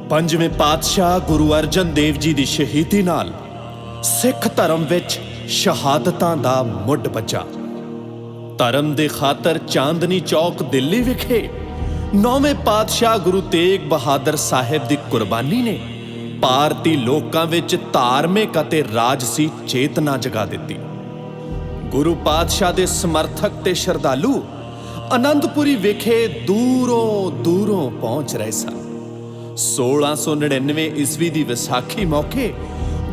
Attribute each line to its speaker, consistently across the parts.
Speaker 1: पंजवें पातशाह गुरु अर्जन देव जी की शहीदी नाल सिख धर्म विच शहादतां दा मुੱਢ बचा। धर्म दे खातर चांदनी चौक दिल्ली विखे नौवें पातशाह गुरु तेग बहादुर साहिब की कुर्बानी ने भारती लोकां विच धार्मिक अते राजसी चेतना जगा दी। गुरु पातशाह दे समर्थक ते श्रद्धालु आनंदपुरी विखे दूरों दूरों पहुंच रहे सन। 1699 ईस्वी की विसाखी मौके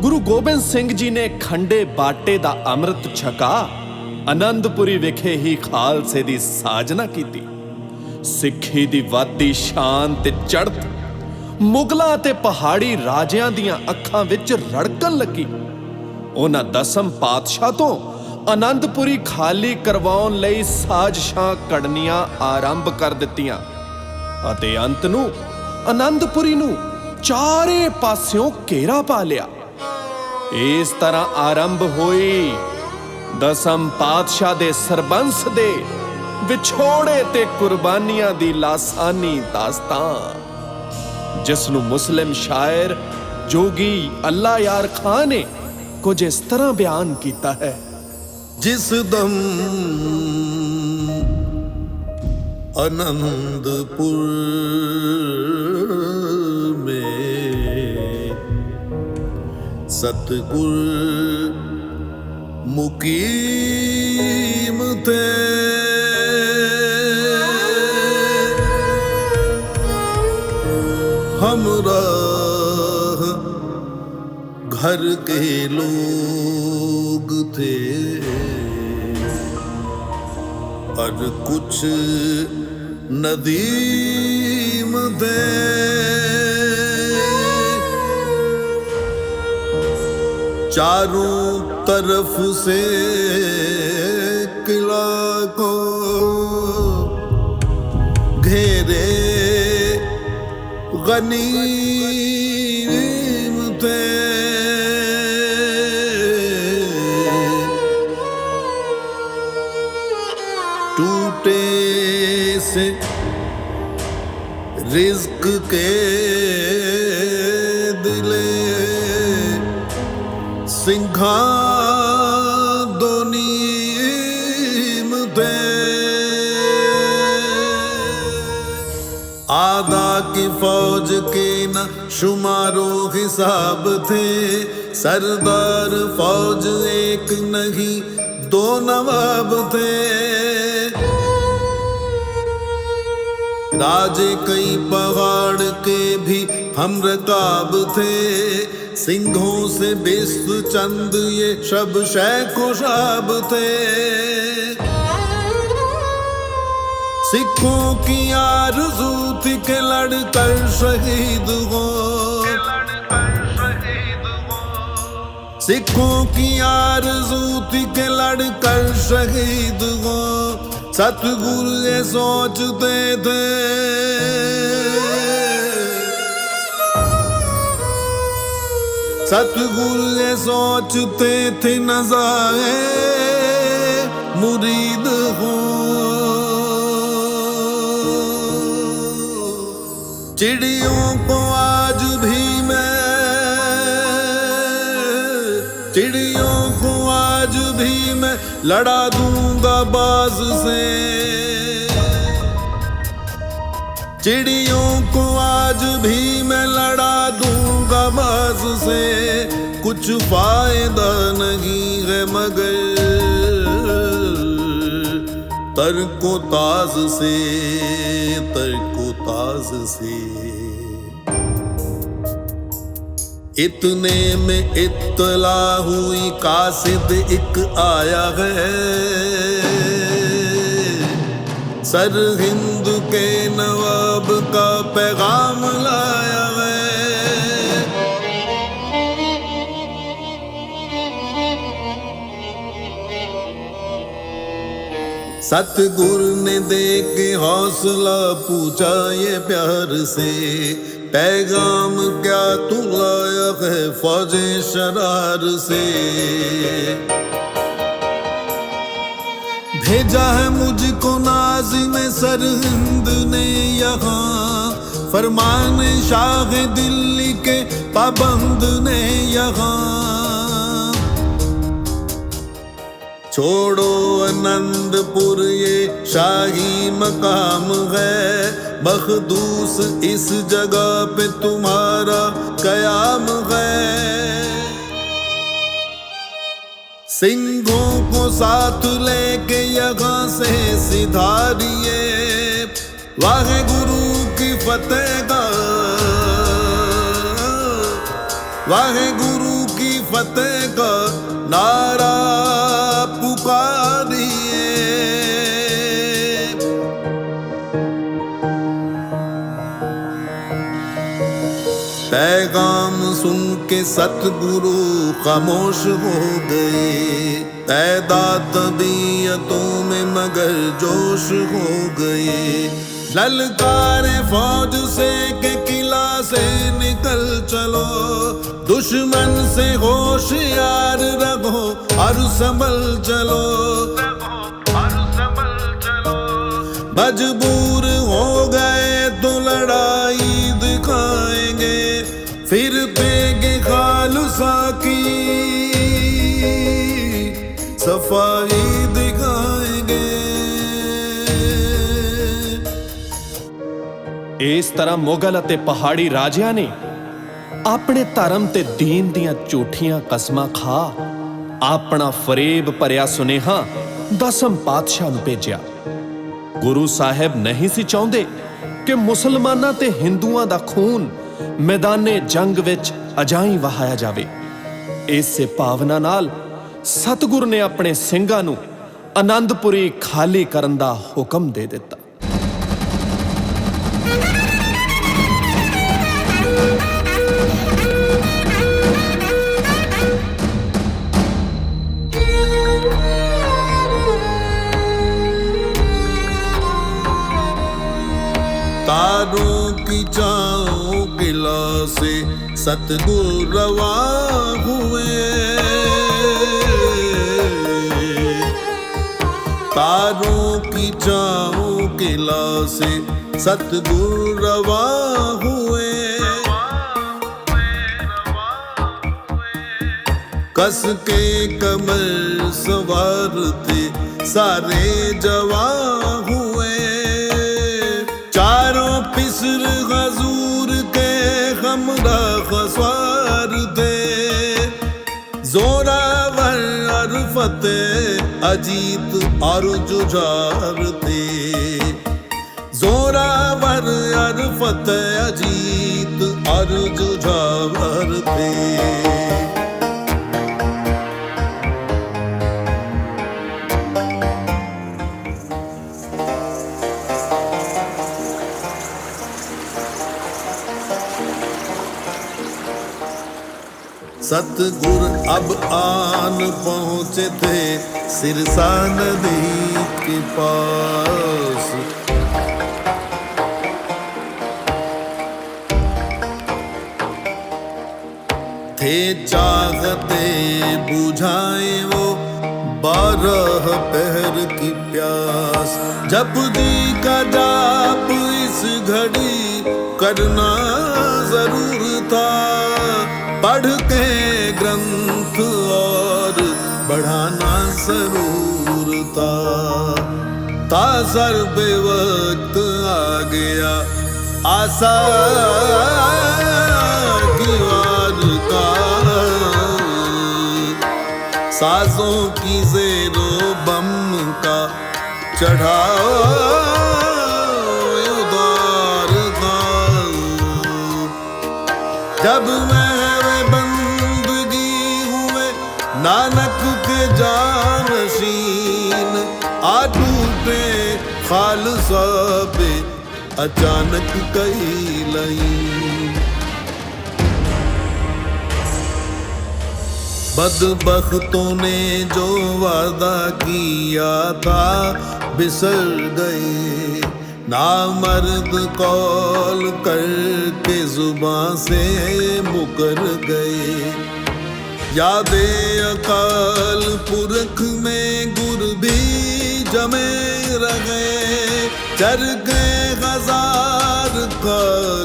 Speaker 1: गुरु गोबिंद सिंह जी ने खंडे बाटे दा अमृत छका आनंदपुरी विखे ही खालसे दी साजना की। सिੱਖੀ दी वादी शान ते चढ़त मुगलों ते पहाड़ी राजियां दियां अखां विच रड़कन लगी। उन्हां दसम पातशाह तो आनंदपुरी खाली करवाउण लई साजिशां कढनियां आरंभ कर दित्तियां अते अंत नूं आनंदपुरी नूं चारे पासियों घेरा पा लिया। इस तरह आरंभ हुई दसम पातशाह दे सरबंस दे विछोड़े ते कुर्बानियां दी लासानी दास्तान, जिस नूं मुस्लिम शायर जोगी अल्लाह यार खां ने कुछ इस तरह बयान किया है।
Speaker 2: जिस दम आनंदपुर में सतगुर मुकीम थे, हमराह घर के लोग थे और कुछ नदीम थे। चारों तरफ से किला को घेरे गनीम थे। टूटे से रिज़्क़ के दिले सिंघा दो नीम थे। आधा की फौज के न शुमारो हिसाब थे, सरदार फौज एक नहीं दो नवाब थे। राजे कई पहाड़ के भी हम रकाब थे, सिंघों से बिस्त चंद ये शब शैखो शाब थे। सिखों की आरज़ू थी कि लड़कर शहीद हो, सिखों की आरज़ू थी कि लड़कर शहीद हो। सतगुरु ये सोचते थे सतगुरु ये सोचते थे नज़ारे मुरीद हो। चिड़ियों को आज भी मैं लड़ा दूंगा बाज से। चिड़ियों को आज भी मैं लड़ा दूंगा बाज से। कुछ फायदा नहीं है मगर तरको ताज से, तरको ताज से। इतने में इत्तला हुई कासिद एक आया है, सरहिंद के नवाब का पैगाम लाया है। सतगुरु ने दे के हौसला पूछा ये प्यार से, पैगाम क्या तू लाया है फौजे शरार से। भेजा है मुझको नाज़िम सरहिंद ने यहाँ, फरमान शाह दिल्ली के पाबंद ने यहाँ। छोड़ो आनंदपुर ये शाही मकाम है, बखदूस इस जगह पे तुम्हारा कयाम है। सिंहों को साथ लेके यहाँ से सिधारिए, वाहे गुरु की फतेह का, वाहे गुरु की फतेह का नारा पुकारिए। पैगाम सुन के सतगुरु खामोश हो गए, पैदा तबीयतों में मगर जोश हो गए। ललकारे फौज से के किला से निकल चलो, दुश्मन से होशियार रहो और संभल चलो। मजबूर हो गए तो लड़ाई दिखाएंगे, फिर पेगे खालसा की सफाई दिखाएंगे।
Speaker 1: इस तरह मुगल ਅਤੇ ਪਹਾੜੀ ਰਾਜਿਆਂ ਨੇ ਆਪਣੇ ਧਰਮ ਤੇ ਦੀਨ ਦੀਆਂ ਝੂਠੀਆਂ ਕਸਮਾਂ ਖਾ ਆਪਣਾ ਫਰੇਬ ਭਰਿਆ ਸੁਨੇਹਾ ਦਸਮ ਪਾਤਸ਼ਾਹ ਨੂੰ ਭੇਜਿਆ। ਗੁਰੂ ਸਾਹਿਬ ਨਹੀਂ ਸੀ ਚਾਹੁੰਦੇ ਕਿ ਮੁਸਲਮਾਨਾਂ ਤੇ ਹਿੰਦੂਆਂ ਦਾ ਖੂਨ ਮੈਦਾਨੇ ਜੰਗ ਵਿੱਚ ਅਜਾਈਂ ਵਹਾਇਆ ਜਾਵੇ। ਇਸੇ ਭਾਵਨਾ ਨਾਲ ਸਤਿਗੁਰ ਨੇ ਆਪਣੇ ਸਿੰਘਾਂ ਨੂੰ ਆਨੰਦਪੁਰੀ ਖਾਲੀ ਕਰਨ ਦਾ ਹੁਕਮ ਦੇ ਦਿੱਤਾ।
Speaker 2: तारों की चाओं किला से सतगुर रवा हुए, तारों की चाओं किला से सतगुर रवा हुए। कस के कमर सवार थे सारे जवां हुए, चारों पिसर हजूर के हमरा खसवार थे। जोरावर और फतेह अजीत और जुझार थे, जोरावर और फतेह अजीत और जुझार थे। सतगुर अब आन पहुंचे थे सिरसा नदी के पास, थे चाहते बुझाए वो 12 पहर की प्यास। जब जी का जाप इस घड़ी करना जरूर था, पढ़ के ग्रंथ और बढ़ाना जरूर था सर बेवक्त आ गया आशा की वार का। साजों की ज़ेरो बम का चढ़ाओ उदार था। जब मैं नानक के जानशीन आ टूटे खालसा पे अचानक कई लाइन। बदबख्तों ने जो वादा किया था बिसर गए, नामर्द कौल करके जुबां से मुकर गए। यादे अकाल पुरख में गुर भी जमे रहे, चरगे हजार का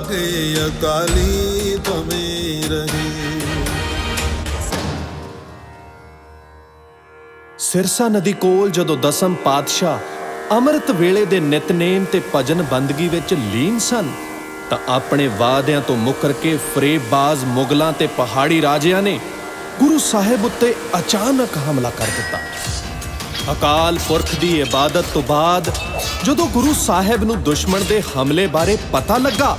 Speaker 2: के अकाली तुम्हें रहे।
Speaker 1: सिरसा नदी कोल जदों दसम पातशाह ਅੰਮ੍ਰਿਤ ਵੇਲੇ ਦੇ ਨਿਤਨੇਮ ਤੇ ਭਜਨ ਬੰਦਗੀ ਵਿੱਚ ਲੀਨ ਸਨ ਤਾਂ ਆਪਣੇ ਵਾਅਦਿਆਂ ਤੋਂ ਮੁੱਕਰ ਕੇ ਫਰੇਬਬਾਜ਼ ਮੁਗਲਾਂ ਤੇ ਪਹਾੜੀ ਰਾਜਿਆਂ ਨੇ ਗੁਰੂ ਸਾਹਿਬ ਉੱਤੇ ਅਚਾਨਕ ਹਮਲਾ ਕਰ ਦਿੱਤਾ। ਅਕਾਲ ਪੁਰਖ ਦੀ ਇਬਾਦਤ ਤੋਂ ਬਾਅਦ ਜਦੋਂ ਗੁਰੂ ਸਾਹਿਬ ਨੂੰ ਦੁਸ਼ਮਣ ਦੇ ਹਮਲੇ ਬਾਰੇ ਪਤਾ ਲੱਗਾ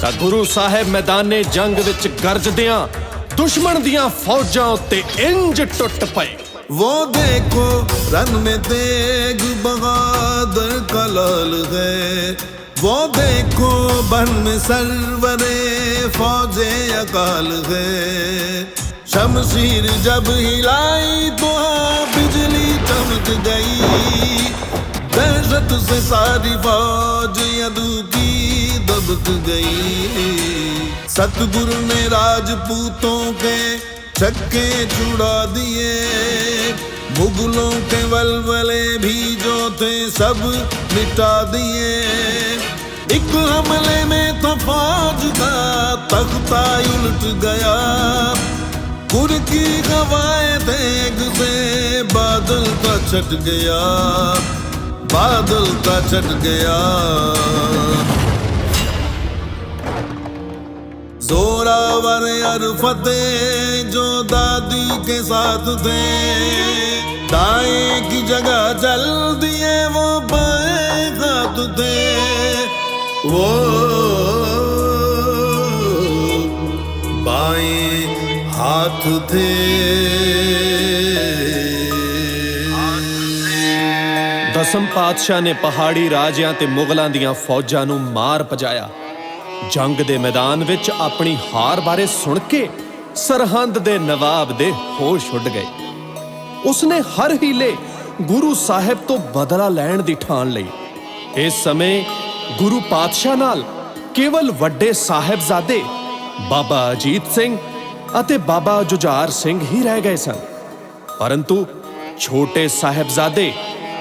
Speaker 1: ਤਾਂ ਗੁਰੂ ਸਾਹਿਬ ਮੈਦਾਨੇ ਜੰਗ ਵਿੱਚ ਗਰਜਦਿਆਂ ਦੁਸ਼ਮਣ ਦੀਆਂ ਫੌਜਾਂ ਉੱਤੇ ਇੰਜ ਟੁੱਟ ਪਏ।
Speaker 2: वो देखो रन में तेग बहादुर का लाल है, वो देखो बन में सरवरे फौजे अकाल है। शमशीर जब हिलाई तो बिजली चमक गई, दहशत से सारी फौज यदु की दबक गई। सतगुरु ने राजपूतों के छक्के छुड़ा दिए, मुगलों के वलवले भी जो थे सब मिटा दिए। एक हमले में तो फौज का तख्ता उलट गया, गुर की गवाएं तेग से बादल का छट गया, बादल का छट गया। जोरावर अर फतेह जो दादी के साथ थे, दाएं की जगह जल दिए वो बाएं हाथ थे। वो बाएं हाथ थे।
Speaker 1: ਦਸਮ ਪਾਤਸ਼ਾਹ ਨੇ ਪਹਾੜੀ ਰਾਜਿਆਂ ਤੇ ਮੁਗਲਾਂ ਦੀਆਂ ਫੌਜਾਂ ਨੂੰ ਮਾਰ ਪਜਾਇਆ। ਜੰਗ ਦੇ ਮੈਦਾਨ ਵਿੱਚ ਆਪਣੀ ਹਾਰ ਬਾਰੇ ਸੁਣ ਕੇ ਸਰਹੰਦ ਦੇ ਨਵਾਬ ਦੇ ਹੋਸ਼ ਉੱਡ ਗਏ। ਉਸਨੇ ਹਰ ਹੀਲੇ ਗੁਰੂ ਸਾਹਿਬ ਤੋਂ ਬਦਲਾ ਲੈਣ ਦੀ ਠਾਣ ਲਈ। ਇਸ ਸਮੇਂ ਗੁਰੂ ਪਾਤਸ਼ਾਹ ਨਾਲ ਕੇਵਲ ਵੱਡੇ ਸਾਹਿਬਜ਼ਾਦੇ ਬਾਬਾ ਅਜੀਤ ਸਿੰਘ ਅਤੇ ਬਾਬਾ ਜੁਝਾਰ ਸਿੰਘ ਹੀ ਰਹਿ ਗਏ ਸਨ, ਪਰੰਤੂ ਛੋਟੇ ਸਾਹਿਬਜ਼ਾਦੇ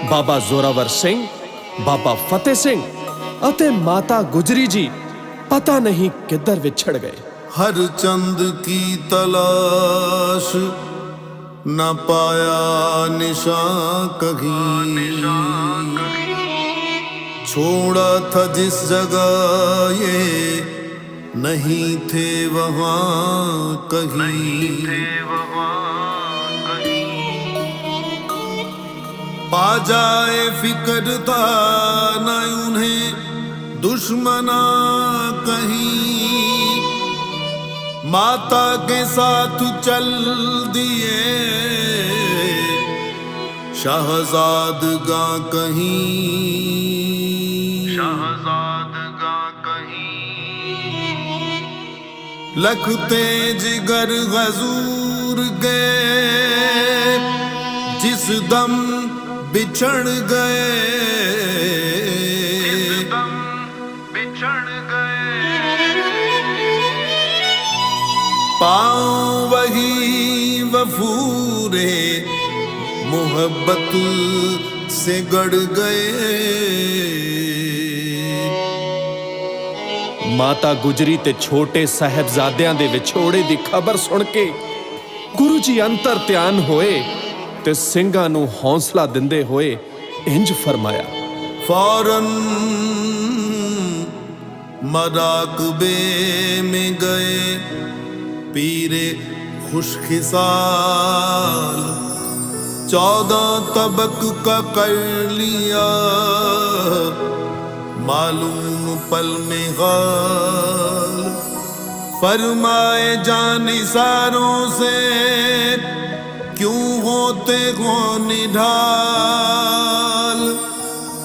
Speaker 1: ਬਾਬਾ ਜ਼ੋਰਾਵਰ ਸਿੰਘ, ਬਾਬਾ ਫਤਿਹ ਸਿੰਘ ਅਤੇ ਮਾਤਾ ਗੁਜਰੀ ਜੀ पता नहीं किधर विछड़ गए।
Speaker 2: हर चंद की तलाश न पाया निशान कहीं, छोड़ा था जिस जगह ये नहीं थे वहां कहीं। पा जाए फिक्र था न उन्हें दुश्मना कहीं, माता के साथ चल दिए शाहजादगा कहीं, शाहजादगा कहीं। लखते जिगर हजूर गए जिस दम बिछड़ गए, पाँव वही वफूरे मोहब्बत से गड़ गए।
Speaker 1: ਮਾਤਾ ਗੁਜਰੀ ਤੇ ਛੋਟੇ ਸਾਹਿਬਜ਼ਾਦਿਆਂ ਦੇ ਵਿਛੋੜੇ ਦੀ ਖਬਰ ਸੁਣ ਕੇ ਗੁਰੂ ਜੀ ਅੰਤਰ ਧਿਆਨ ਹੋਏ ਤੇ ਸਿੰਘਾਂ ਨੂੰ ਹੌਸਲਾ ਦਿੰਦੇ ਹੋਏ ਇੰਜ ਫਰਮਾਇਆ।
Speaker 2: फौरन मराकबे में गए पीरे खुशखिसाल, 14 तबक का कर लिया मालूम पल में हाल। फरमाए जानिसारों से क्यों होते हो निढाल,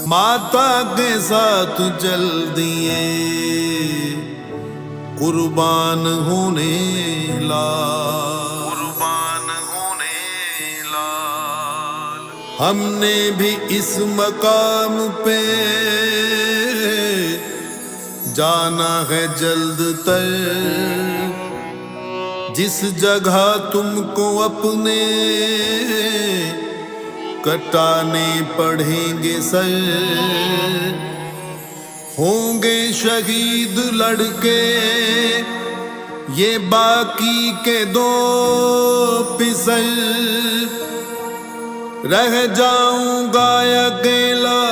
Speaker 2: माता के साथ चल दिए कुर्बान होने लाल, कुर्बान होने लाल। हमने भी इस मकाम पे जाना है जल्द तर, जिस जगह तुमको अपने कटाने पड़ेंगे सर। होंगे शहीद लड़के ये बाकी के दो पिसल, रह जाऊंगा अकेला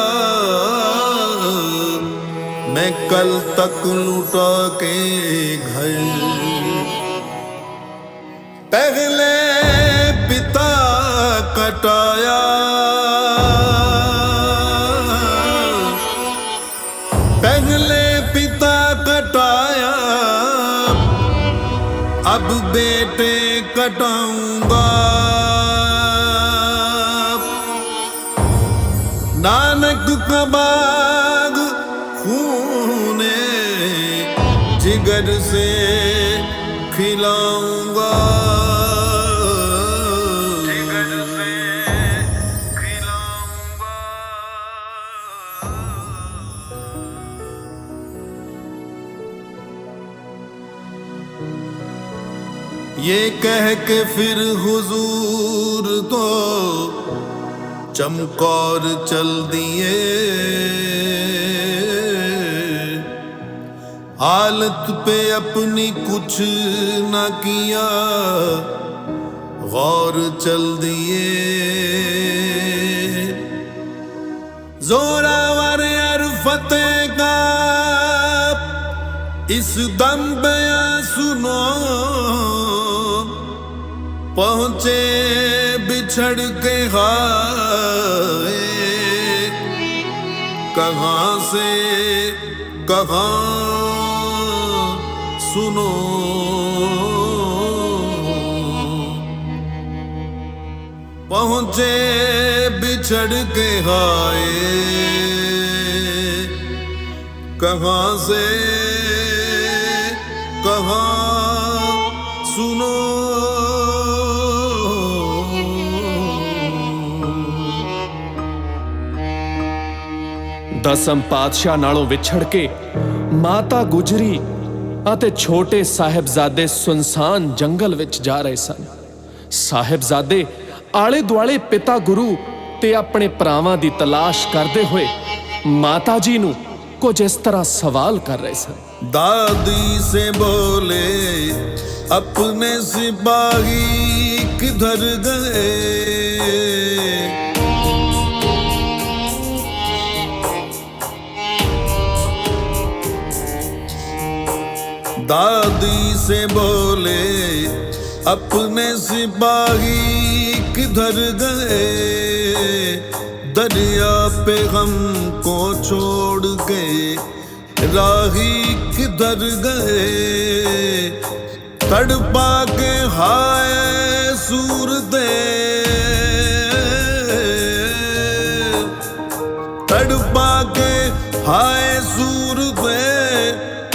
Speaker 2: मैं कल तक लुटा के घर। पहले पिता कटाया, पहले पिता कटाया, अब बेटे कटाऊंगा। नानक का बाग खूने जिगर से खिलाऊंगा, जिगर से खिलाऊंगा। ये कह के फिर हुजूर तो चमकौर चल दिए, हालत पे अपनी कुछ न किया गौर चल दिए। जोरावर अरफते का इस दम बयां सुनो, पहुंचे बिछड़ के हाय, कहां से कहां सुनो। पहुंचे बिछड़ के हाय, कहां से कहां सुनो।
Speaker 1: ਦਸਮ ਪਾਤਸ਼ਾਹ ਨਾਲੋਂ ਵਿਛੜ ਕੇ ਮਾਤਾ ਗੁਜਰੀ ਅਤੇ ਛੋਟੇ ਸਾਹਿਬਜ਼ਾਦੇ ਸੁਨਸਾਨ ਜੰਗਲ ਵਿੱਚ ਜਾ ਰਹੇ ਸਨ। ਸਾਹਿਬਜ਼ਾਦੇ ਆਲੇ ਦੁਆਲੇ ਪਿਤਾ ਗੁਰੂ ਤੇ ਆਪਣੇ ਭਰਾਵਾਂ ਦੀ ਤਲਾਸ਼ ਕਰਦੇ ਹੋਏ ਮਾਤਾ ਜੀ ਨੂੰ ਕੁਝ ਇਸ ਤਰ੍ਹਾਂ ਸਵਾਲ ਕਰ ਰਹੇ ਸਨ।
Speaker 2: दादी से बोले अपने सिपाही किधर गए, दादी से बोले अपने सिपाही किधर गए, दरिया पे हमको छोड़ के राही किधर गए, तड़पा के हाय सूरते, तड़पा के हाय सूरते,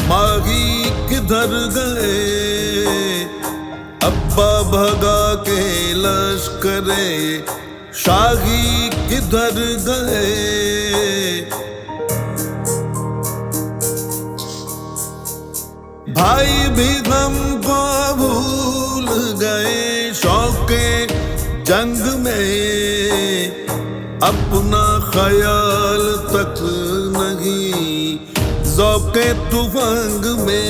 Speaker 2: माही किधर गए, अब्बा भगा के लश्करे शाही किधर गए। भाई भी हमको भूल गए शौके जंग में, अपना ख्याल तक नहीं ज़ौक़े तुफंग में।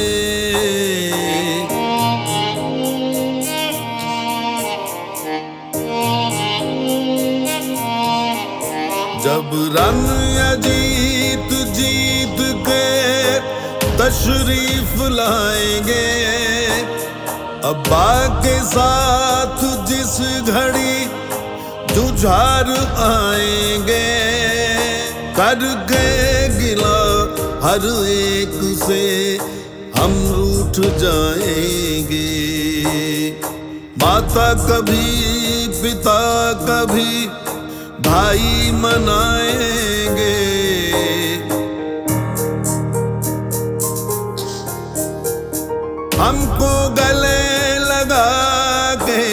Speaker 2: जब रन या जीत जीत के तशरीफ लाएंगे, अब्बा के साथ जिस घड़ी जुझार आएंगे, करके गिला हर एक से हम रूठ जाएंगे। माता कभी पिता कभी भाई मनाएंगे, हमको गले लगा के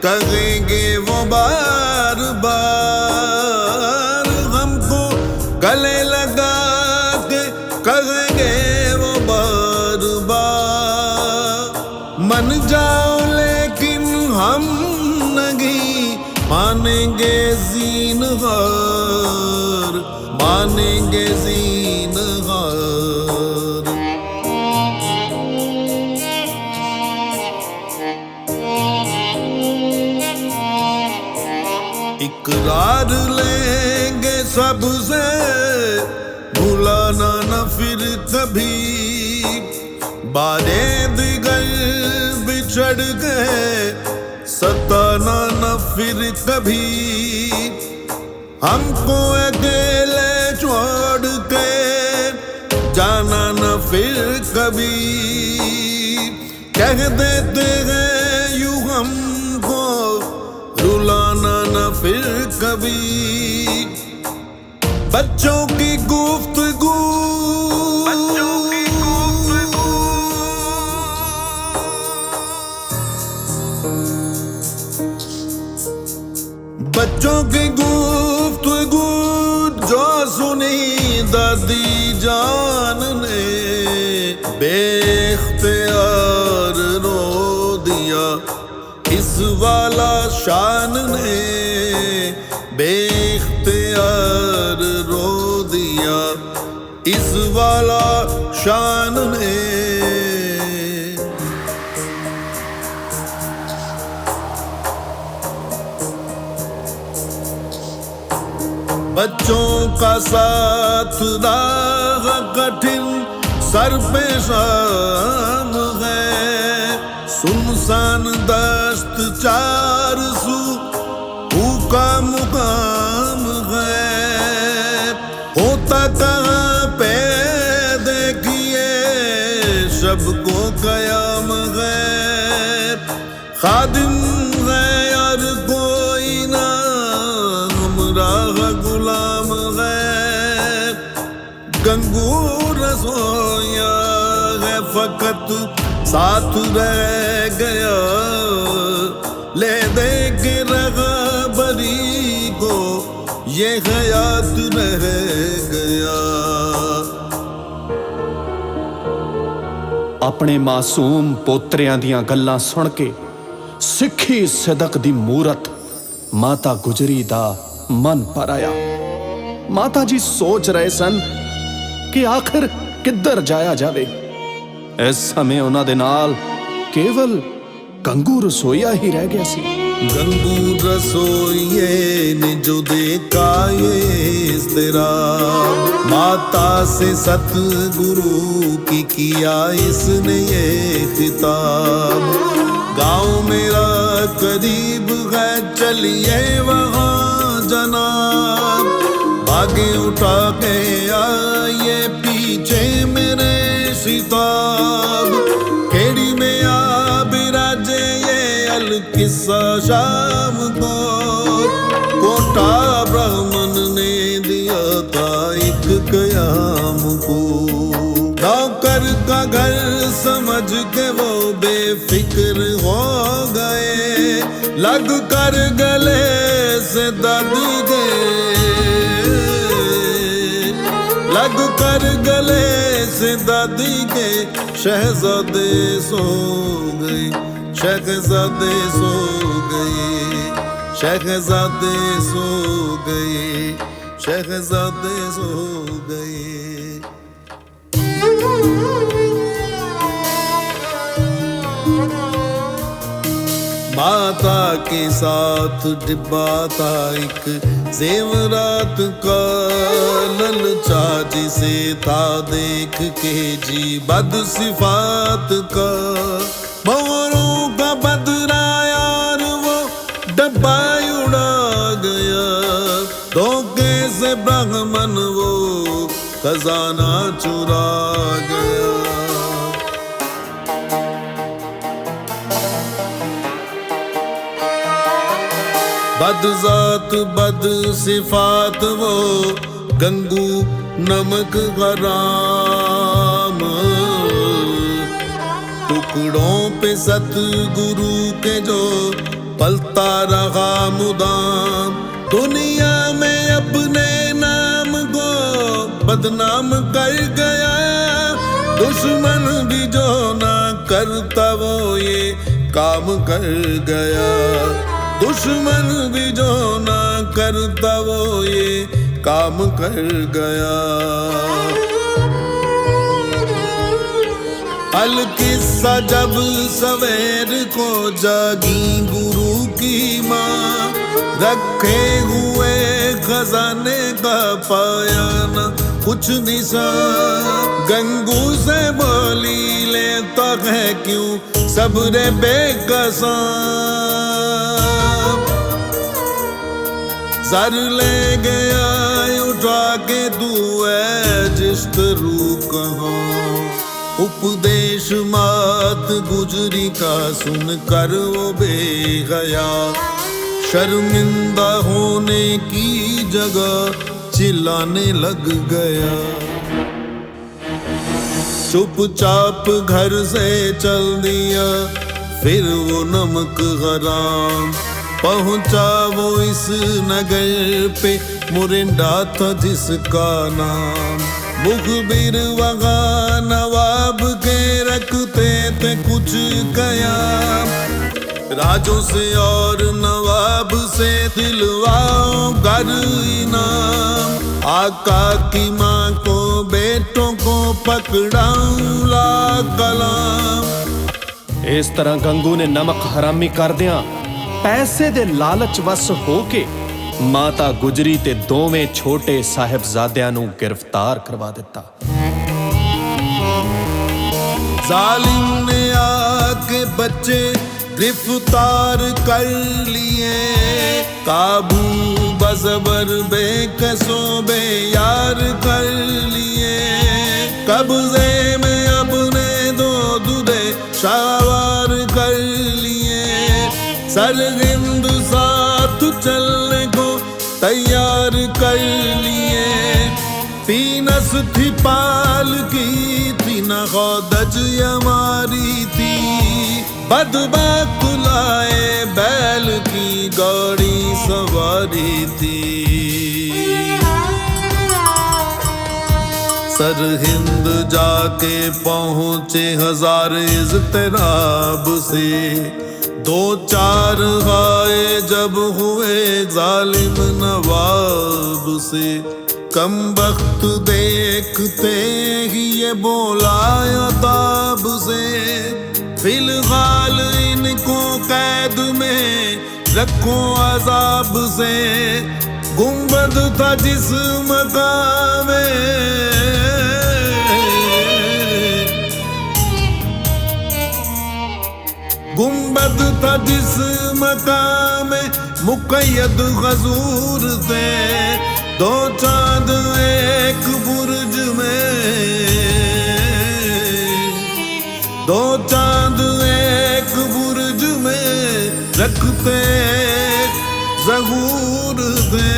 Speaker 2: कहेंगे वो बार बार, हमको गले लगा के कहेंगे वो बार बार। मन जाओ लेकिन हम नहीं मानेंगे ज़ीनहार, मानेंगे ज़ीनहार। होनहार। इकरार लेंगे सबसे भुलाना न फिर कभी, बारे दिगर बिछड़ गए सताना न फिर कभी, हमको अकेले छोड़ के जाना न फिर कभी। कह देते हैं यूं हमको रुलाना न फिर कभी। बच्चों की गुफ्तगू बच्चों की गुफ्तगू जो सुनी दादी जान ने, बेख्तियार रो दिया इस वाला शान ने, बेख्तियार रो दिया इस वाला शान ने। बच्चों का साथ राह कठिन सर पे शाम है, सुनसान दस्त चार सू भूखा मुकाम है। होता कहाँ पे देखिए सबको कयाम है, खादिम है और कोई ना हमराह गुलाम है। गंगू रसोया है फकत साथ रह गया, ले दे के रगा बरी को ये हयात रह गया।
Speaker 1: अपने मासूम पोतरियां दियां गल्लां सुन के सिੱਖੀ सिदक दी मूरत माता गुजरी दा मन पर आया। माता जी सोच रहे सन कि आखिर किधर जाया जावे। इस समय उन्हां दे नाल केवल गंगू रसोईया ही रह गया सी।
Speaker 2: गंगू रसोइये ने जो देखा ये इज़्तिराब, माता से सतगुरु की किया इसने ये खिताब। गाँव मेरा करीब है चलिए वहाँ जनाब, आगे उठा के आइए पीछे मेरे सिताब। खेड़ी में आ बिराजे ये अलकिस्सा शाम को, कोटा ब्राह्मण ने दिया था एक कयाम को। नौकर का घर समझ के वो बेफिक्र हो गए, लग कर गले से दादी के, लग कर गले से दादी के। शहजादे सो गए, शहजादे सो गए, शहजादे सो गए, शहजादे सो गए। माता के साथ डिब्बा था एक जेवरात का, ललचा जिसे था देख के जी बद सिफात का। मोरों का बदरा यार वो डब्बा उड़ा गया, धोखे से ब्राह्मण वो खजाना चुरा गया। बदजात बद सिफात वो गंगू नमक हराम, टुकड़ों पे सतगुरु के जो पलता रहा मुदाम। दुनिया में अपने नाम को बदनाम कर गया, दुश्मन भी जो ना करता वो ये काम कर गया। दुश्मन भी जो ना करता वो ये काम कर गया। अलकिस्सा जब सवेर को जागी गुरु की माँ, रखे हुए खजाने का पाया न कुछ निशान। गंगू से बोली लेता है क्यों सब्र बेकसां, सर ले गया उठा के तू है जिस तरु कहाँ। उपदेश मात गुजरी का सुन कर वो बेहया, शर्मिंदा होने की जगह चिल्लाने लग गया। चुपचाप घर से चल दिया फिर वो नमक हराम, पहुंचा वो इस नगर पे मुरिंडा था जिसका नाम। मुखबिर वहाँ नवाब के रखते थे कुछ कयाम, राजों से और नवाब से दिलवाओ घर इनाम। आका की माँ को बेटों को पकड़ाऊं ला कलाम।
Speaker 1: इस तरह गंगू ने नमक हरामी करदियां पैसे दे लालच वस हो के माता गुजरी ते दोवें छोटे साहिबजादियां नूं गिरफ्तार करवा दिता।
Speaker 2: जालिम ने आके बच्चे गिरफ्तार कर लिए, काबू बजबर बेकसो बेयार कर लिए। कब्जे में अपने दो दूधे शावार कर लिए, सरहिंद साथ चलने को तैयार कर लिए। पीनस थी पाल की थी न खौदज हमारी थी, बदबख्त लाए बैल की गाड़ी सवारी थी। सरहिंद जाके पहुंचे हजार इज़्तिराब से, दो चार आए जब हुए जालिम नवाब से। कम वक्त देखते ही ये बोला अताब से, फिलहाल इनको कैद में रखो अजाब से। गुंबद था जिस मकाम में, गुंबद था जिस मकाम में मुक़य्यद हुज़ूर थे। दो चांद एक बुर्ज में, दो चांद एक बुर्ज में रखते ज़हूर थे।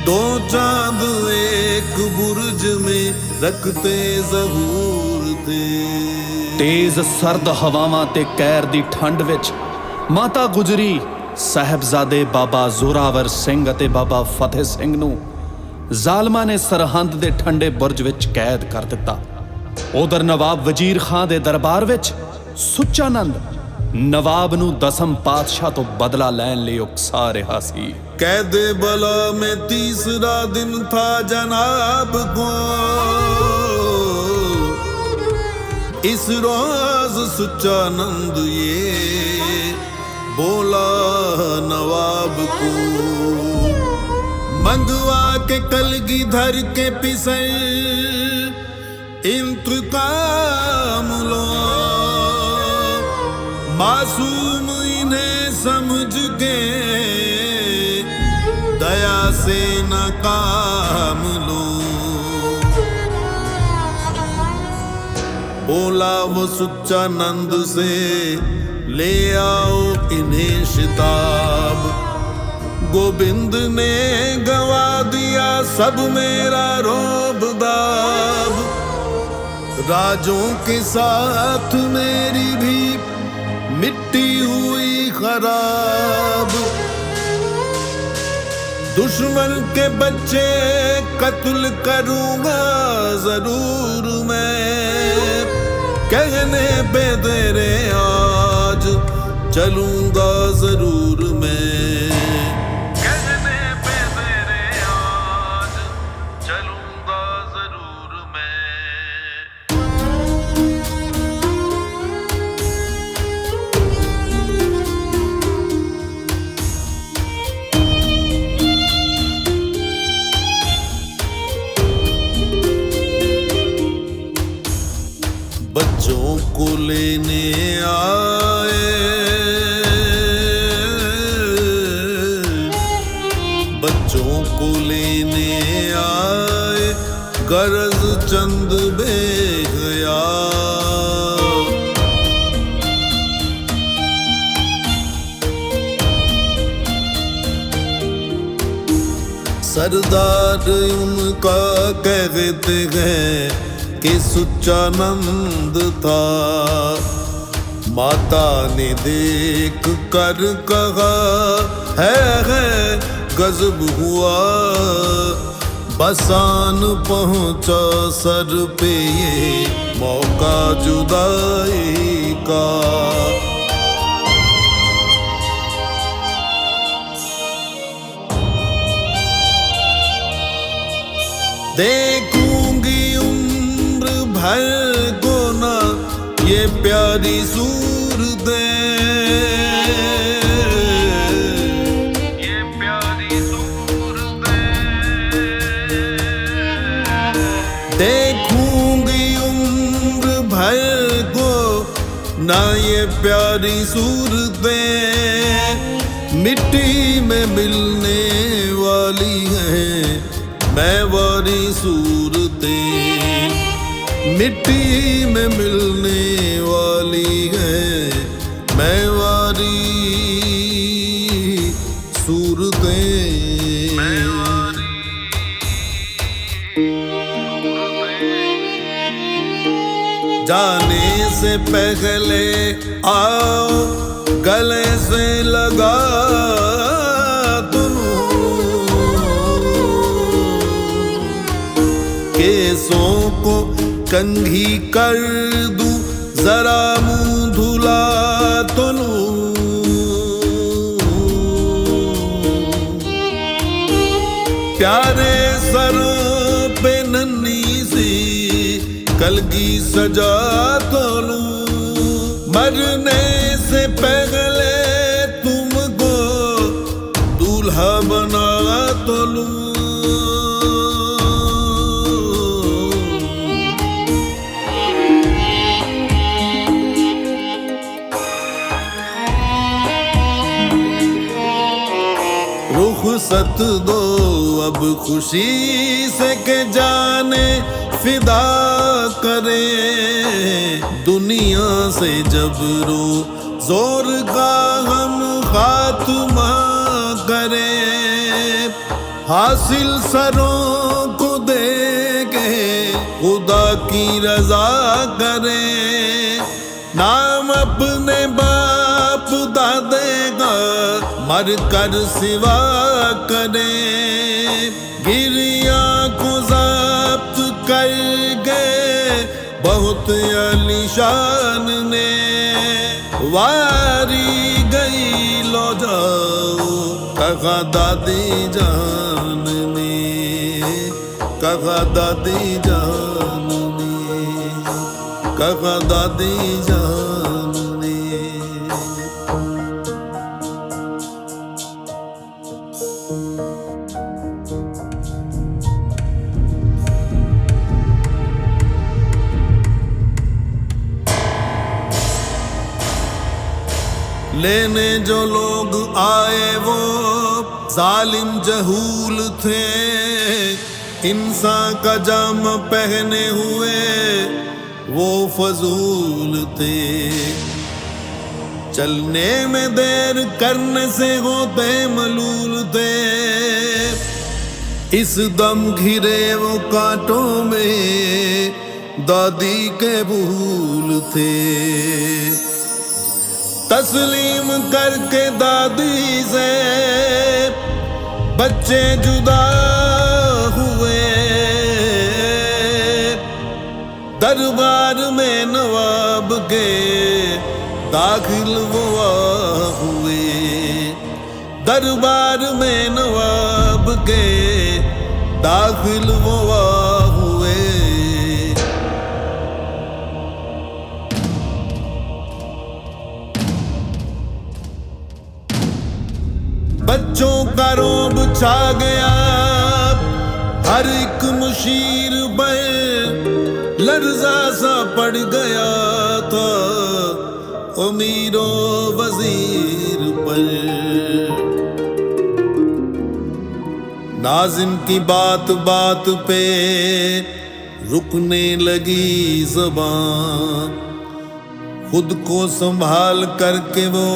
Speaker 2: दो चांद एक बुर्ज में रखते ज़हूर थे।
Speaker 1: तेज सर्द हवावां ते कहर दी ठंड विच माता गुजरी साहिबजादे बाबा जोरावर सिंह अते बाबा फतेह सिंह नूं जालमां ने सरहंद दे ठंडे बुरज विच कैद कर दिता। उधर नवाब वजीर खां दे दरबार विच सुच्चा नंद नवाब नूं 10वें पातशाह तो बदला लैण लई उकसा रिहा सी।
Speaker 2: कैदे बला में तीसरा दिन था जनाब को, इस रोज सुच्चा नंद ये बोला नवाब को। मंगवा के कलगीधर के पिसर इंतकाम लो, मासूम इन्हें समझ के दया से न काम लो। बोला वो सुच्चा नंद से ले आओ इन्हें शिताब। गोविंद ने गवा दिया सब मेरा रोब दाब, राजों के साथ मेरी भी मिट्टी हुई खराब। दुश्मन के बच्चे कत्ल करूंगा जरूर मैं, कहने पे तेरे आज चलूंगा जरूर मैं, कहने पे तेरे आज चलूंगा जरूर मैं। बच्चों को लेने आए, गरज चंद बे गया। सरदार उनका कहते हैं कि सुच्चानंद था। माता ने देख कर कहा है गजब हुआ। बसान पहुंचा सर पे ये मौका जुदाई का। देखूंगी उम्र भर को ना ये प्यारी सूरतें, ये प्यारी सूरतें। देखूंगी उम्र भर को ना ये प्यारी सूरतें। मिट्टी में मिलने वाली हैं मैवारी सूरतें। मिट्टी में मिलने वाली है मैवारी सूरतें। जाने से पहले आओ गले से लगा केसों को कंघी कर दूं, जरा मुंह धुला तो लूं। प्यारे सरों पे नन्ही सी कलगी सजा तो लूं। मरने से पहले तुमको दूल्हा बना तो लूं। रुखसत दो अब खुशी से के जाने फिदा करे। दुनिया से जब रो जोर का हम खात्मा करे। हासिल सरों को दे के खुदा की रजा करे। नाम अपने बाप दादे का मर कर सिवा करे। गिरिया को ज़ब्त कर गए बहुत आलीशान ने। वारी गई लो जाओ कहा दादी जान ने। कहा दादी जान ने। कहा दादी जान ने। लेने जो लोग आए वो जालिम जहूल थे। इंसान का जाम पहने हुए वो फजूल थे। चलने में देर करने से होते मलूल थे। इस दम घिरे वो कांटों में दादी के भूल थे। तस्लीम करके दादी से बच्चे जुदा हुए। दरबार में नवाब के दाखिल वो हुए। दरबार में नवाब के दाखिल वो हुए। बच्चों का रोब छा गया हर एक मुशीर पर। लर्जा सा पड़ गया था अमीरों वजीर पर। नाज़िम की बात बात पे रुकने लगी ज़बान, खुद को संभाल करके वो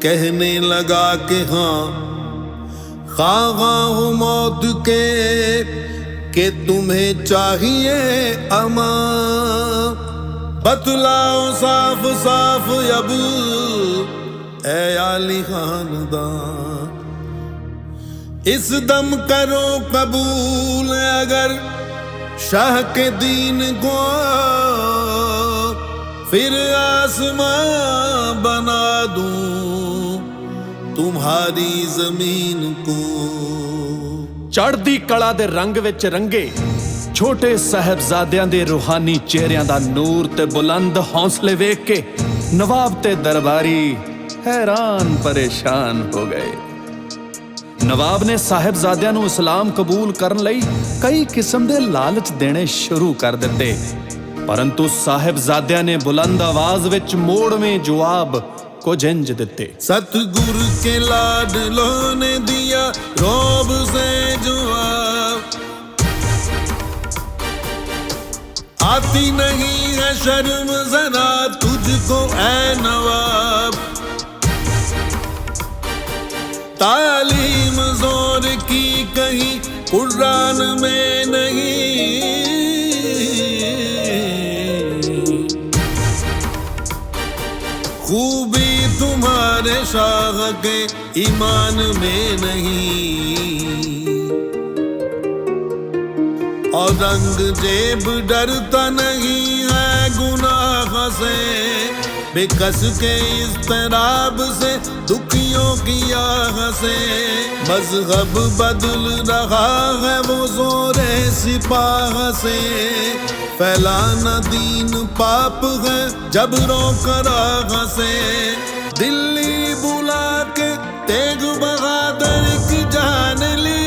Speaker 2: कहने लगा कि हाँ, ख़्वाह हो मौत के तुम्हें चाहिए अमान। बतलाओ साफ साफ अब ऐ आली खानदान, इस दम करो कबूल अगर शाह के दीन को, फिर आसमां बना दूं तुम्हारी जमीन को।
Speaker 1: ਚੜ੍ਹਦੀ ਕਲਾ ਦੇ ਰੰਗ ਵਿੱਚ ਰੰਗੇ ਛੋਟੇ ਸਾਹਿਬਜ਼ਾਦਿਆਂ ਦੇ ਰੂਹਾਨੀ ਚਿਹਰਿਆਂ ਦਾ ਨੂਰ ਤੇ ਬੁਲੰਦ ਹੌਸਲੇ ਵੇਖ ਕੇ ਨਵਾਬ ਤੇ ਦਰਬਾਰੀ ਹੈਰਾਨ ਪਰੇਸ਼ਾਨ ਹੋ ਗਏ। ਨਵਾਬ ਨੇ ਸਾਹਿਬਜ਼ਾਦਿਆਂ ਨੂੰ ਇਸਲਾਮ ਕਬੂਲ ਕਰਨ ਲਈ ਕਈ ਕਿਸਮ ਦੇ ਲਾਲਚ ਦੇਣੇ ਸ਼ੁਰੂ ਕਰ ਦਿੱਤੇ, ਪਰੰਤੂ ਸਾਹਿਬਜ਼ਾਦਿਆਂ ਨੇ ਬੁਲੰਦ ਆਵਾਜ਼ ਵਿੱਚ ਮੋੜਵੇਂ ਜਵਾਬ कुछ इंज दिते।
Speaker 2: सतगुरु के लाडलों ने दिया रौब से जवाब, आती नहीं है शर्म जरा तुझको ऐ नवाब। तालीम जोर की कहीं कुरान में नहीं, खूबी तुम्हारे शाह के ईमान में नहीं। औरंगजेब डरता नहीं है गुनाह से, बेकस के इज़्तिराब से दुखियों की आह से। मज़हब बदल रहा है वो ज़ोरे सिपाह से, फैलाना दीन पाप है जबरों कराह से। दिल्ली बुला के तेग बहादुर की जान ली,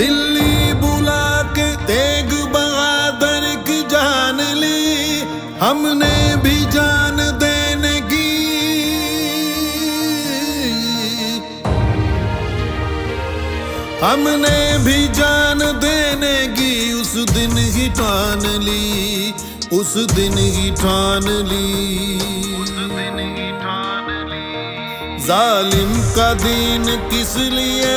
Speaker 2: दिल्ली बुला के तेग बहादुर की जान ली। हमने भी जान देने की, हमने भी जान देने की उस दिन ही ठान ली, उस दिन ही ठान ली। जालिम का दीन किस लिए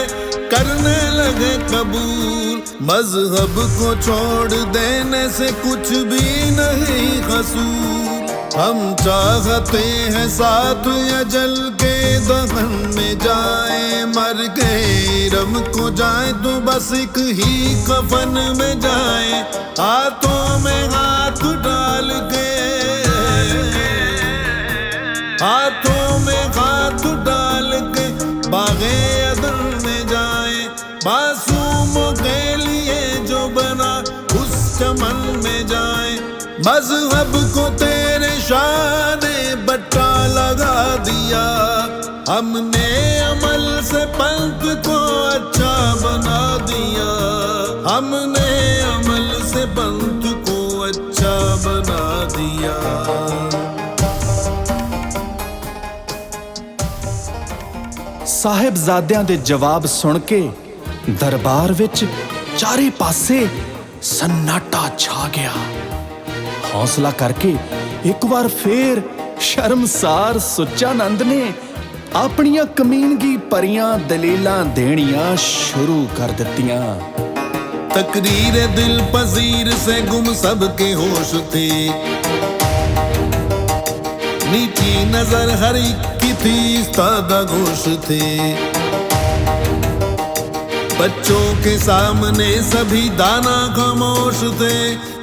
Speaker 2: करने लगे कबूल, मजहब को छोड़ देने से कुछ भी नहीं कसूर। हम चाहते हैं साथ या जल के दहन में जाए, मर गए रम को जाए तो बस एक ही कफन में जाए। हाथों में हाथ डाल के, हाथों में हाथ डाल के बागे अदन में जाए। मासूमों के लिए जो बना उस चमन में जाए। मजहब को तेरे शाह ने बट्टा लगा दिया, हमने अमल से पंथ को अच्छा बना दिया, हमने अमल से पंथ को अच्छा बना दिया।
Speaker 1: ਸਾਹਿਬਜ਼ਾਦਿਆਂ ਦੇ ਜਵਾਬ ਸੁਣ ਕੇ ਦਰਬਾਰ ਵਿੱਚ ਚਾਰੇ ਪਾਸੇ ਸन्नाटा ਛਾ ਗਿਆ। ਹੌਸਲਾ ਕਰਕੇ ਇੱਕ ਵਾਰ ਫੇਰ ਸ਼ਰਮਸਾਰ ਸੁੱਚਾਨੰਦ ਨੇ ਆਪਣੀਆਂ ਕਮੀਨਗੀ ਭਰੀਆਂ ਦਲੀਲਾਂ ਦੇਣੀਆਂ ਸ਼ੁਰੂ ਕਰ ਦਿੱਤੀਆਂ।
Speaker 2: तकरीर दिल पजीर से गुम सबके होश थे, नीची नजर हर एक की थी इस्तादा गोश थे। बच्चों के सामने सभी दाना खामोश थे,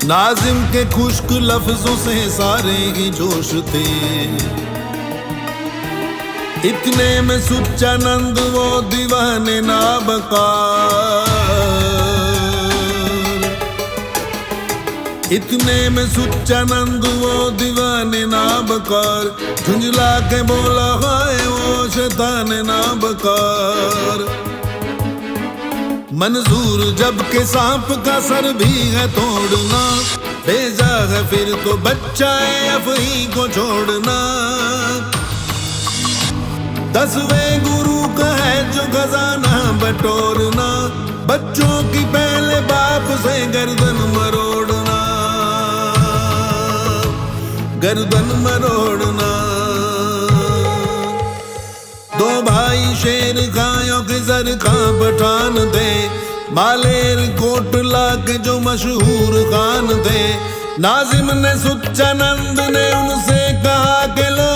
Speaker 2: नाजिम के खुश्क लफ्जों से सारे ही जोश थे। इतने में सुच्चानंद वो दीवाने नाबकार, इतने में सुच्चानंद वो दीवाने नाबकार, झुंझला के बोला हाय वो शैतान नाबकार। मंजूर जब के सांप का सर भी है तोड़ना, भेजा है फिर तो बच्चा है अफही को छोड़ना। 10वें गुरु का है जो खजाना बटोरना, बच्चों की पहले बाप से गर्दन मरोड़ना, गर्दन मरोड़ना। दो भाई शेर खायों के सर खा पठान थे, मालेर कोटला के जो मशहूर खान थे। नाजिम ने सुच्चानंद ने उनसे कहा के लो,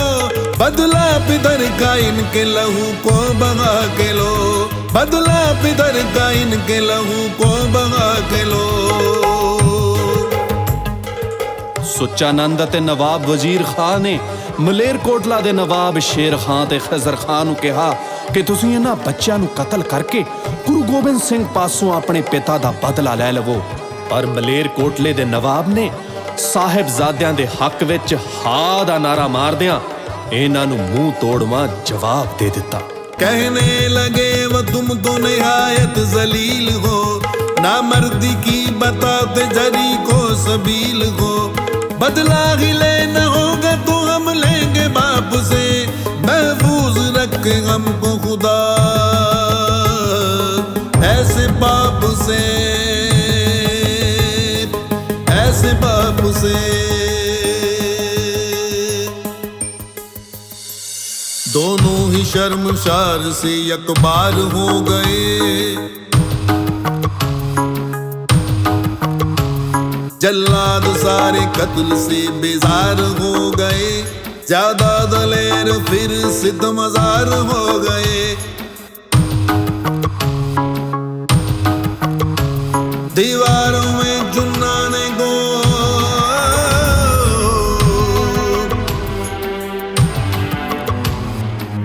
Speaker 2: बदला पितर का इनके लहू को बहा के लो, बदला पितर का इनके लहू को बहा के लो।
Speaker 1: सुच्चानंद ते नवाब वजीर खान ने ਮਲੇਰਕੋਟਲਾ ਦੇ ਨਵਾਬ ਸ਼ੇਰ ਖਾਂ ਤੇ ਖਜ਼ਰ ਖਾਨ ਨੂੰ ਕਿਹਾ ਕਿ ਤੁਸੀਂ ਇਹਨਾਂ ਬੱਚਿਆਂ ਨੂੰ ਕਤਲ ਕਰਕੇ ਗੁਰੂ ਗੋਬਿੰਦ ਸਿੰਘ ਪਾਸੋਂ ਆਪਣੇ ਪਿਤਾ ਦਾ ਬਦਲਾ ਲੈ ਲਵੋ। ਪਰ ਮਲੇਰਕੋਟਲੇ ਦੇ ਨਵਾਬ ਨੇ ਸਾਹਿਬਜ਼ਾਦਿਆਂ ਦੇ ਹੱਕ ਵਿੱਚ ਹਾਂ ਦਾ ਨਾਰਾ ਮਾਰਦਿਆਂ ਇਹਨਾਂ ਨੂੰ ਮੂੰਹ ਤੋੜਵਾਂ ਜਵਾਬ ਦੇ ਦਿੱਤਾ।
Speaker 2: कहने लगे वो तुम तो निहायत जलील हो, ना मर्दी की बताते जरी को सबील हो, बदला ही लेना होगा तो हम लेंगे बाप से, महफूज रखे हमको खुदा ऐसे बाप से, ऐसे बाप से। दोनों ही शर्मशार से यकबार हो गए, जल्लाद सारे कत्ल से बेजार हो गए, ज्यादा दलेर फिर सितमजार हो गए। दीवारों में जुन्नाने को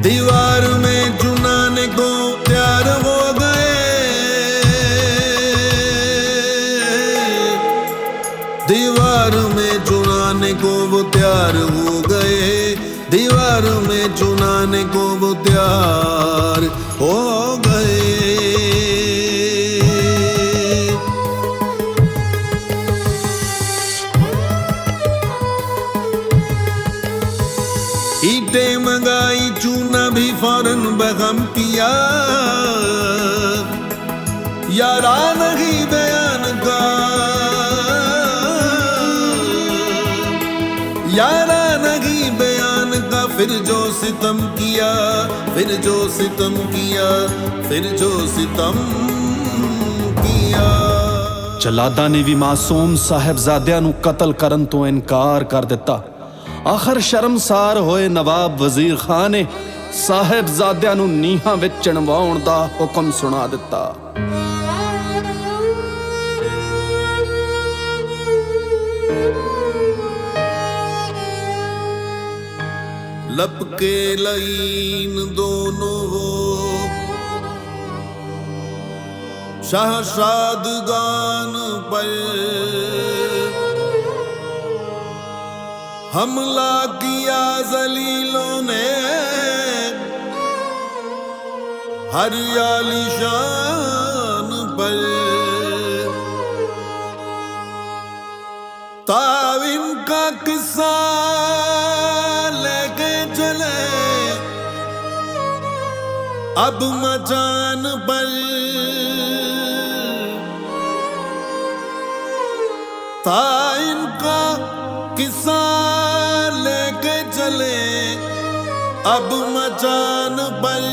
Speaker 2: दीवार में चुनाने को तैयार हो गए, दीवार में चुनाने को वो तैयार हो गए, दीवार में चुनाने को वो तैयार हो गए। ईंटें मंगाई, चूना भी फौरन बगम किया, यारा नहीं बयान का, यारा नहीं बयान का, फिर जो सितम किया, फिर जो सितम किया, फिर जो सितम किया।
Speaker 1: ਜਲਾਦਾਂ ਨੇ ਵੀ ਮਾਸੂਮ ਸਾਹਿਬਜ਼ਾਦਿਆਂ ਨੂੰ ਕਤਲ ਕਰਨ ਤੋਂ ਇਨਕਾਰ ਕਰ ਦਿੱਤਾ। ਆਖਰ ਸ਼ਰਮਸਾਰ ਹੋਏ ਨਵਾਬ ਵਜ਼ੀਰ ਖਾਨ ਨੇ ਸਾਹਿਬਜ਼ਾਦਿਆਂ ਨੂੰ ਨੀਹਾਂ ਵਿੱਚ ਚਿਣਵਾਉਣ ਦਾ ਹੁਕਮ ਸੁਣਾ ਦਿੱਤਾ।
Speaker 2: लपके लईन दोनों वो शाहशादगान पर, हमला किया जलीलों ने हर आलीशान पर, ताविन का किस्सा लेके चले अब मचान पर, ताविन का किस्सा लेके चले अब मचान पर,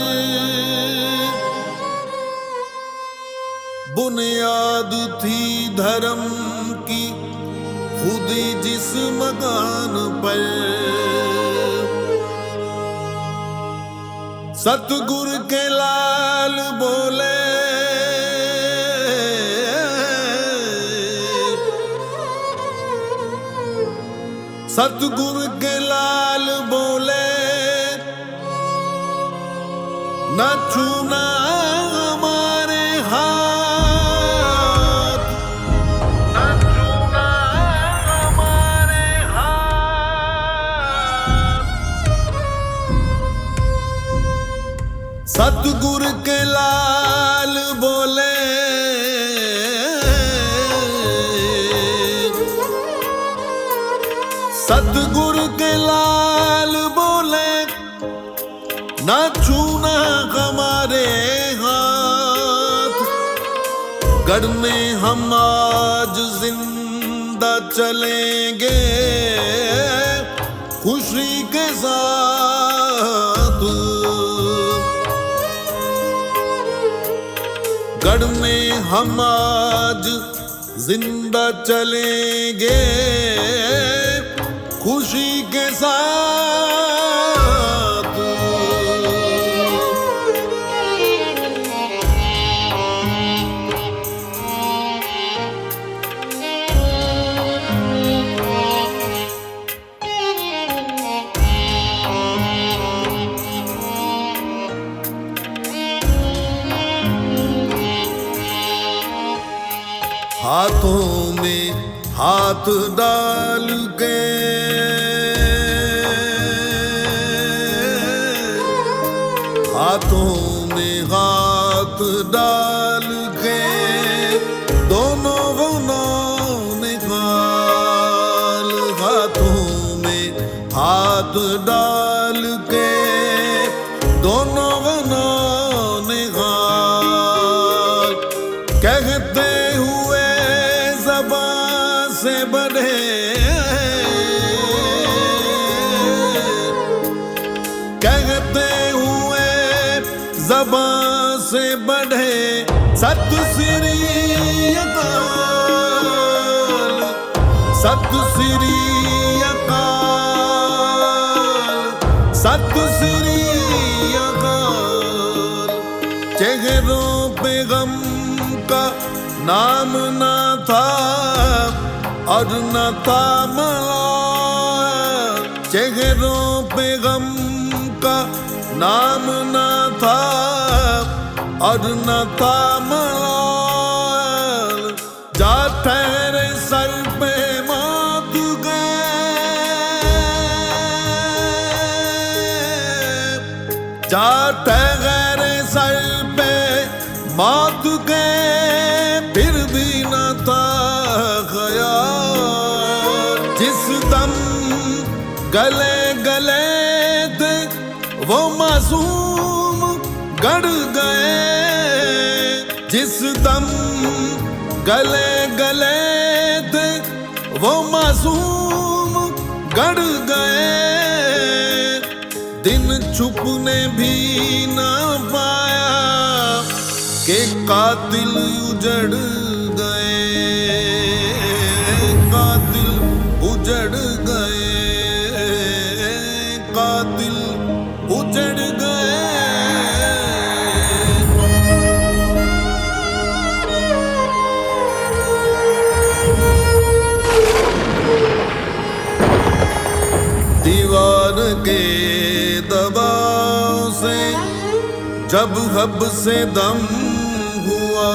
Speaker 2: बुनियाद थी धर्म की खुदी जिस मकान पर, सतगुर के लाल बोले सतगुर के लाल बोले न छूना हमारे हाथ, न छूना हमारे हाथ। सतगुर के लाल बोले सतगुर के लाल बोले ना छूना हमारे हाथ। गढ़ने हम आज जिंदा चलेंगे खुशी के साथ। गढ़ने हम आज जिंदा चलेंगे खुशी के साथ। हाथों में हाथ डाल के हाथों में हाथ डाल के दोनों निकाल। हाथों में हाथ डाल के दोनों निकाल। कहते हुए ज़बान से बढ़े कहते हुए ज़बान से बढ़े सत श्री अकाल। सत श्री अकाल। सत श्री अकाल। चेहरों पे गम का नाम ना था और न था मलाल। चेहरों पे गम का नाम न था और न था मलाल। जा ठहरे सर पे मौत गए। जा ठहरे सर पे मौत गए फिर भी न था ख्याल। जिस दम गले गले थे वो मासूम गड़ गए। जिस दम गले गले थे वो मासूम गड़ गए। दिन छुपने भी न पाया के कातिल उजड़ गए। कातिल उजड़ गए। कातिल उजड़ गए। दीवार के दबाव से जब हब से दम हुआ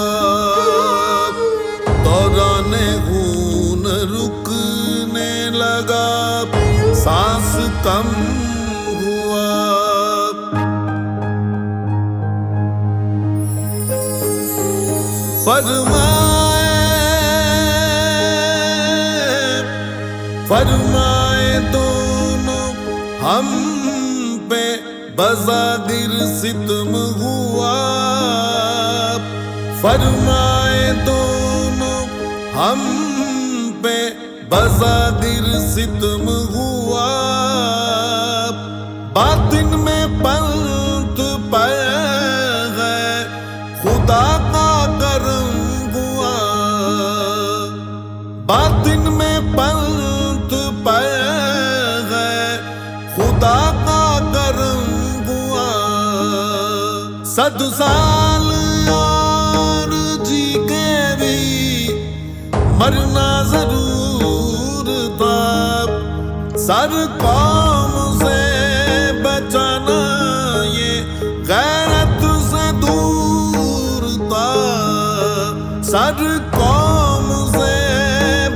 Speaker 2: दौराने खून रुकने लगा सांस कम हुआ। फरमाए दोनों हम पे बज़ागिर सितम हुआ। फरमाए दोनों हम पे बज़ागिर सितम हुआ। बातिन में पंथ पर है खुदा का करम हुआ। बातिन में पंथ पर है खुदा का करम हुआ। 100 साल और जी के भी मरना जरूर था। सर कौम से बचाना ये गैरत से दूर था। सर कौम से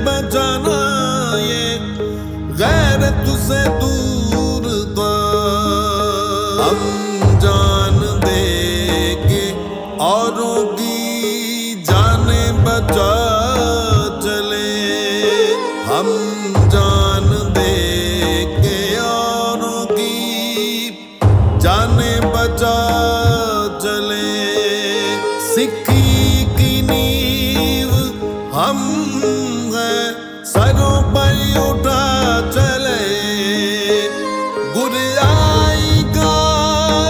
Speaker 2: बचाना ये गैरत से दूर था। हम जान दे के औरों की जाने बचा चले। हम जान दे के औरों की जाने बचा चले। सिक्खी की नींव हम हैं, सरों पर उठा चले। गुरियाई का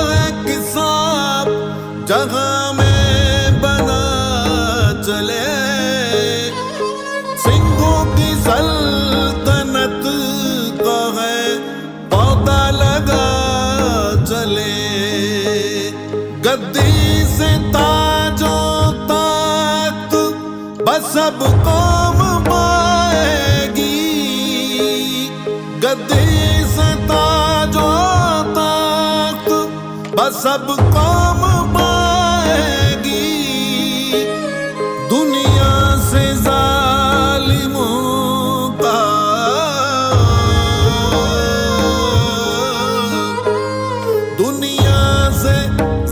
Speaker 2: है किस्सा जगह में बना चले। सिंहों की सल्तनत का है पौधा लगा चले। गद्दी से ताजों तख्त बस सब कौम पाएगी। गद्दी से ताजों तख्त बस सब कौम पाएगी। दुनिया से जालिमों का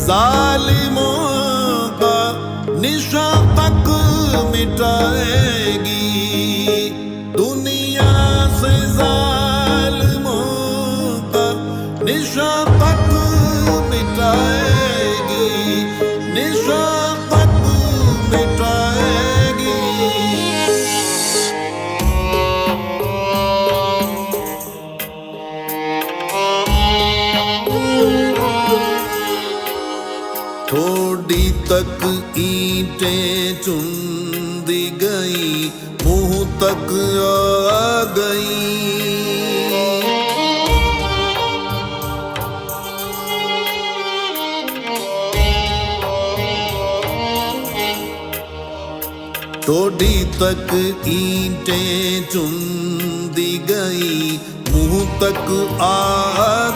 Speaker 2: जालिमों का निशान तक मिटाएगी। दुनिया से जालिमों का निशान तक मिटाएगी। निशान तक मिटाएगी। थोड़ी तक ईंटें चुंदी गई, मुंह तक आ गई। थोड़ी तक ईंटें चुंदी गई, मुंह तक आ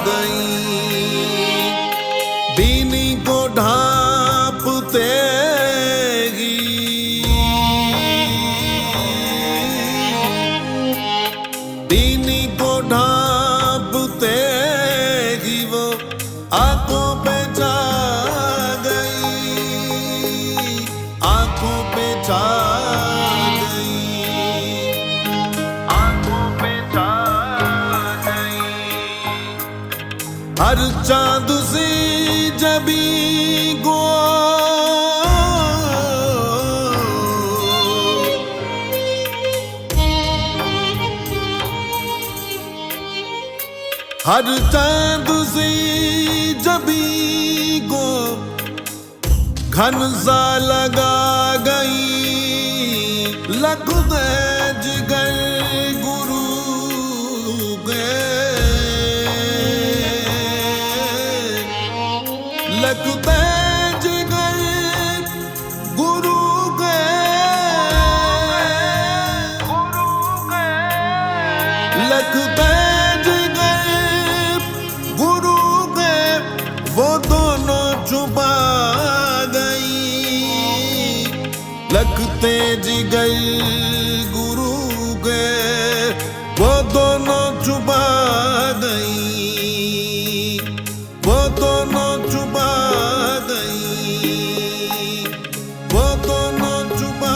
Speaker 2: गई। बीनी को ढांपते ही बीनी को ढांपते ही वो आंखों पे छा गई। आंखों पे छा गई। आंखों पे छा गई। हर चांद सी जबी को हर चांद सी जबी को घन सा लगा गई। लख दे जिगर गुरु गए। लगते जिगर गुरु गए। लगते जिगर गुरु गए। वो दोनों छुपा गई। लगते जिगर गुरु गए। वो दोनों छुपा गई। वो दोनों छुपा गई। वो दोनों छुपा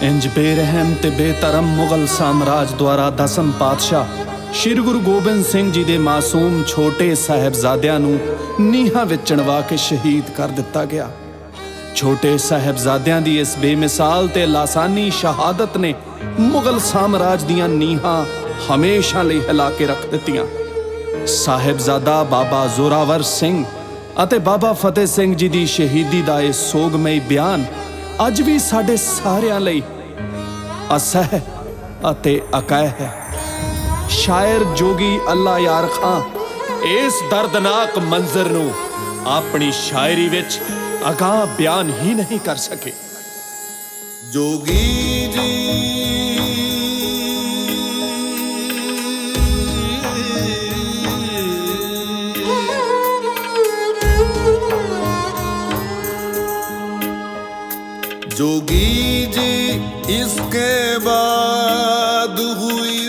Speaker 1: इंज बेरहम ते बेतरम मुगल साम्राज द्वारा 10ਮ पातशाह श्री गुरु गोबिंद सिंह जी दे मासूम छोटे साहिबजादिਆਂ ਨੂੰ ਨੀਹਾਂ ਵਿੱਚ ਚਣਵਾ ਕੇ ਸ਼ਹੀਦ ਕਰ ਦਿੱਤਾ ਗਿਆ। ਛੋਟੇ ਸਾਹਿਬਜ਼ਾਦਿਆਂ ਦੀ ਇਸ ਬੇਮਿਸਾਲ ਤੇ ਲਾਸਾਨੀ ਸ਼ਹਾਦਤ ਨੇ ਮੁਗਲ ਸਾਮਰਾਜ ਦੀਆਂ ਨੀਹਾਂ ਹਮੇਸ਼ਾ ਲਈ ਹਿਲਾ ਕੇ ਰੱਖ ਦਿੱਤੀਆਂ। ਸਾਹਿਬਜ਼ਾਦਾ ਬਾਬਾ ਜ਼ੋਰਾਵਰ ਸਿੰਘ ਅਤੇ ਬਾਬਾ ਫਤਿਹ ਸਿੰਘ ਜੀ ਦੀ ਸ਼ਹੀਦੀ ਦਾ ਇਹ ਸੋਗਮਈ ਬਿਆਨ ਅੱਜ ਵੀ ਸਾਡੇ ਸਾਰਿਆਂ ਲਈ ਅਸਹਿ ਅਤੇ ਅਕਹਿ ਹੈ। ਸ਼ਾਇਰ ਜੋਗੀ ਅੱਲਾ ਯਾਰ ਖਾਂ ਇਸ ਦਰਦਨਾਕ ਮੰਜ਼ਰ ਨੂੰ ਆਪਣੀ ਸ਼ਾਇਰੀ ਵਿੱਚ ਅਗਾਂਹ ਬਿਆਨ ਹੀ ਨਹੀਂ ਕਰ ਸਕੇ।
Speaker 2: जोगी जी जोगी जी इसके बाद हुई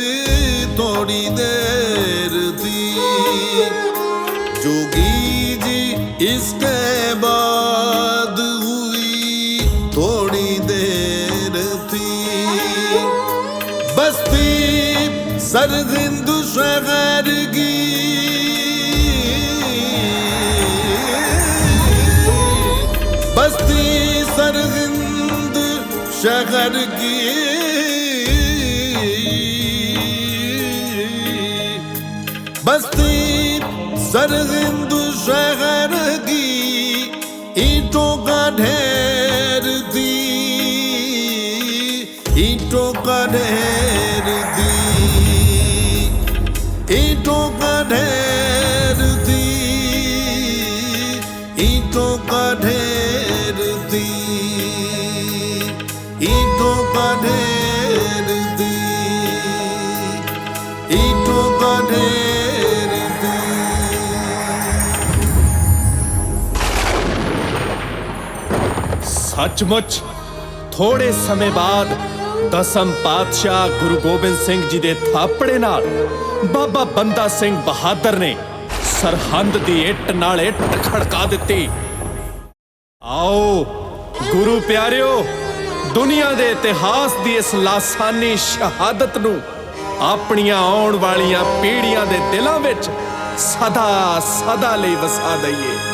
Speaker 2: थोड़ी देर थी। जोगी जी इसके बाद हुई थोड़ी देर थी। बस्ती सरहिंद शहर की बस्ती, सरहिंद शहर की बस्ती, सरहिंद शहर की ईंटों का ढेर थी, ईंटों का ढेर थी, ईंटों का ढेर थी, ईंटों का ढेर थी, ईंटों का ढेर थी, ईंटों का ढेर थी।
Speaker 1: सचमुच थोड़े समय बाद दसम पातशाह गुरु गोबिंद सिंह जी दे थापड़े नाल बाबा बंदा सिंह बहादुर ने सरहंद दी इट नाल इट खड़का दित्ती। आओ गुरु प्यारिओ, दुनिया दे इतिहास दी इस लासानी शहादत नूं अपनियां आउण वालियां पीढ़ियां दे दिलां विच सदा सदा लई वसा दईए।